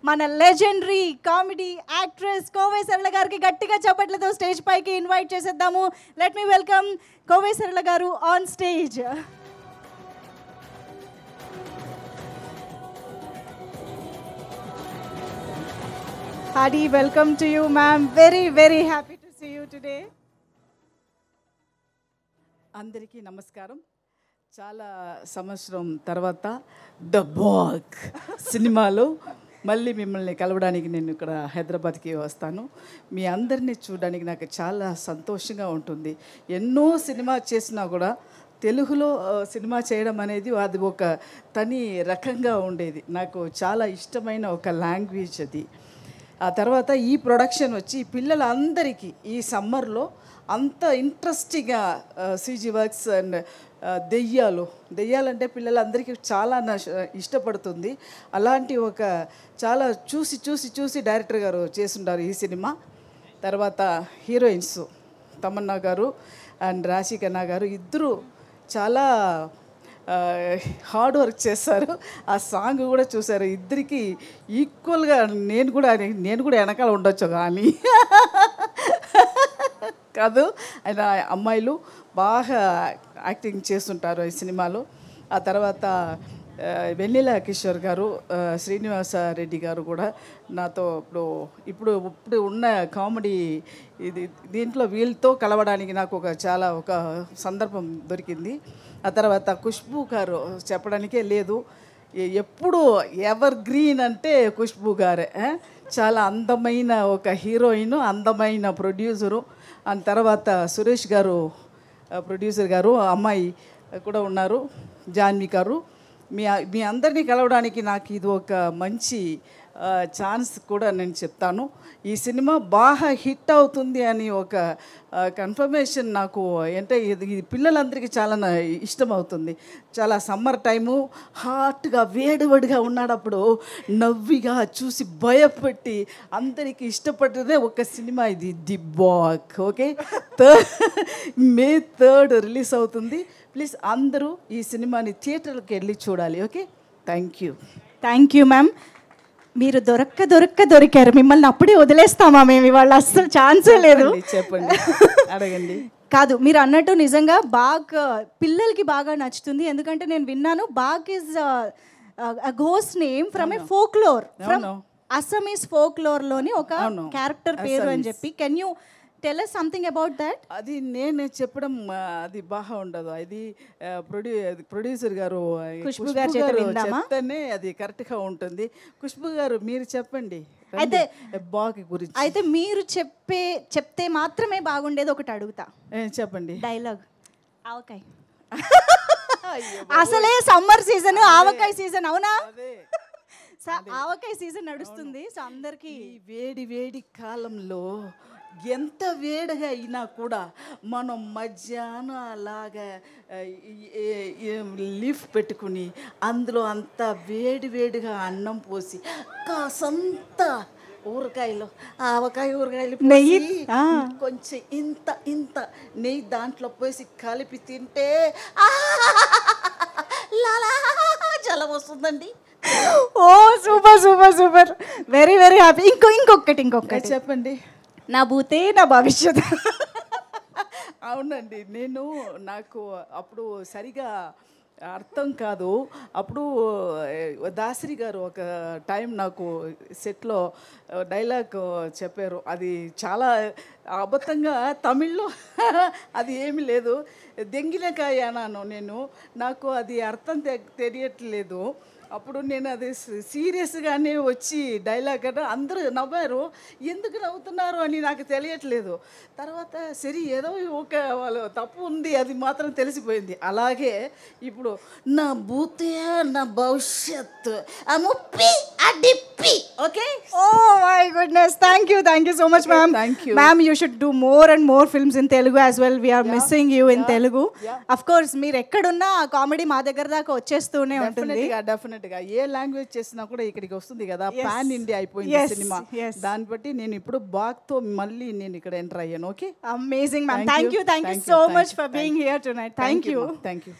మన legendary comedy actress Kovai సరళ గారికి గట్టిగా చప్పట్లతో స్టేజ్ పైకి ఇన్వైట్ చేసేద్దాము. లెట్ మీ వెల్కమ్ కోవై సరళ గారు on stage. Hadi, welcome to you, ma'am. Very, very happy to see you today. అందరికీ నమస్కారం. చాలా సంవత్సరం తర్వాత ద బాగ్ సినిమాలో మళ్ళీ మిమ్మల్ని కలవడానికి నేను ఇక్కడ హైదరాబాద్కి వస్తాను. మీ అందరినీ చూడడానికి నాకు చాలా సంతోషంగా ఉంటుంది. ఎన్నో సినిమా చేసినా కూడా తెలుగులో సినిమా చేయడం అనేది అది ఒక తని రకంగా ఉండేది. నాకు చాలా ఇష్టమైన ఒక లాంగ్వేజ్ అది. ఆ తర్వాత ఈ ప్రొడక్షన్ వచ్చి పిల్లలందరికీ ఈ సమ్మర్లో అంత ఇంట్రెస్టింగ్గా సీజీ వర్క్స్ అండ్ దెయ్యాలంటే పిల్లలందరికీ చాలా ఇష్టపడుతుంది. అలాంటి ఒక చాలా చూసి డైరెక్టర్ గారు చేస్తుంటారు ఈ సినిమా. తర్వాత హీరోయిన్స్ తమన్నా గారు అండ్ రాశి ఖన్నా గారు ఇద్దరు చాలా హార్డ్ వర్క్ చేస్తారు. ఆ సాంగ్ కూడా చూసారు. ఇద్దరికి ఈక్వల్గా నేను కూడా వెనకాల ఉండొచ్చు కానీ కాదు, ఆయన అమ్మాయిలు బాగా యాక్టింగ్ చేస్తుంటారు ఈ సినిమాలో. ఆ తర్వాత వెన్నెల కిషోర్ గారు, శ్రీనివాస రెడ్డి గారు కూడా నాతో ఇప్పుడు ఉన్న కామెడీ దీంట్లో వీళ్ళతో కలవడానికి నాకు ఒక సందర్భం దొరికింది. ఆ తర్వాత ఖుష్బూ గారు చెప్పడానికే లేదు, ఎప్పుడు ఎవర్ గ్రీన్ అంటే ఖుష్బూ గారే. చాలా అందమైన ఒక హీరోయిన్, అందమైన ప్రొడ్యూసరు. ఆ తర్వాత సురేష్ గారు ప్రొడ్యూసర్ గారు, అమ్మాయి కూడా ఉన్నారు జాన్వి గారు. మీ అందరినీ కలవడానికి నాకు ఇది ఒక మంచి ఛాన్స్ కూడా నేను చెప్తాను. ఈ సినిమా బాగా హిట్ అవుతుంది అని ఒక కన్ఫర్మేషన్ నాకు అంటే ఇది పిల్లలందరికీ చాలా ఇష్టం అవుతుంది. చాలా సమ్మర్ టైము హాట్గా వేడిగా ఉన్నాడప్పుడు నవ్విగా చూసి భయపెట్టి అందరికీ ఇష్టపడ్డదే ఒక సినిమా ఇది ది బాగ్. ఓకే, May 3rd రిలీజ్ అవుతుంది. ప్లీజ్ అందరూ ఈ సినిమాని థియేటర్కి వెళ్ళి చూడాలి. Okay, thank you ma'am. మీరు దొరికారు. మిమ్మల్ని అప్పుడే వదిలేస్తామా మేము ఇవాళ? అస్సలు ఛాన్సే లేదు. చెప్పండి, అడగండి. కాదు, మీరు అన్నట్టు నిజంగా బాగ్ పిల్లలకి బాగా నచ్చుతుంది. ఎందుకంటే నేను విన్నాను బాగ్ is ghost name from a folklore, from Assamese ఫోక్లోర్లోని ఒక క్యారెక్టర్ పేరు అని చెప్పి. Can you tell us something about that? అది నేను చెప్పడం అది బాగా ఉండదు. అది ప్రొడ్యూసర్ గారు ఖుష్బూ గారు చెప్తేనే అది కరెక్ట్గా ఉంటుంది. ఖుష్బూ గారు మీరు చెప్పండి అయితే బాగ్ గురించి. అయితే మీరు చెప్తే మాత్రమే బాగుండేది. ఒకటి అడుగుతా, చెప్పండి. డైలాగ్ ఆవకాయ. అసలే సమ్మర్ సీజన్, ఆవకాయ సీజన్. అవునా? ఆవకాయ సీజన్ నడుస్తుంది. సో అందరికి వేడి కాలంలో ఎంత వేడిగా అయినా కూడా మనం మధ్యాహ్నం అలాగా లీఫ్ పెట్టుకుని అందులో అంత వేడిగా అన్నం పోసి కాసంత ఊరకాయలు, ఊరకాయలు నెయ్యి కొంచెం ఇంత నెయ్యి దాంట్లో పోసి కలిపి తింటే జలం వస్తుందండి. ఓ సూపర్, వెరీ హ్యాపీ. ఇంకొకటి చెప్పండి. నా భూతే నా భవిష్యత్. అవునండి, నాకు అప్పుడు సరిగా అర్థం కాదు. అప్పుడు దాసరి గారు ఒక టైం నాకు సెట్లో డైలాగ్ చెప్పారు. అది చాలా అబద్ధంగా తమిళ్లో అది ఏమీ లేదు. దెంగినకాయ అన్నాను నాకు అది అర్థం తెలియట్లేదు. అప్పుడు నేను అది సీరియస్గానే వచ్చి డైలాగ్ అంటే అందరూ నవ్వారు. ఎందుకు నవ్వుతున్నారు అని నాకు తెలియట్లేదు. తర్వాత సరే ఏదో ఒక వాళ్ళు తప్పు ఉంది అది మాత్రం తెలిసిపోయింది. అలాగే ఇప్పుడు నా భూతే నా భవిష్యత్తు ముప్పి అడిప్పి. Okay, oh my goodness, thank you so much ma'am. Ma'am, you should do more and more films in Telugu as well. We are missing you in Telugu. Of course, మీరు ఎక్కడున్నా కామెడీ మా దగ్గర దాకా వచ్చేస్తూనే ఉంటుంది. డెఫినెట్గా ఏ లాంగ్వేజ్ చేసినా కూడా ఇక్కడికి వస్తుంది కదా. పాన్ ఇండియా అయిపోయింది సినిమా. దాన్ని బట్టి నేను ఇప్పుడు బాగ్తో మళ్ళీ నేను ఇక్కడ ఎంటర్ అయ్యాను. Okay, amazing ma'am. Thank you so much for being here tonight. Thank you.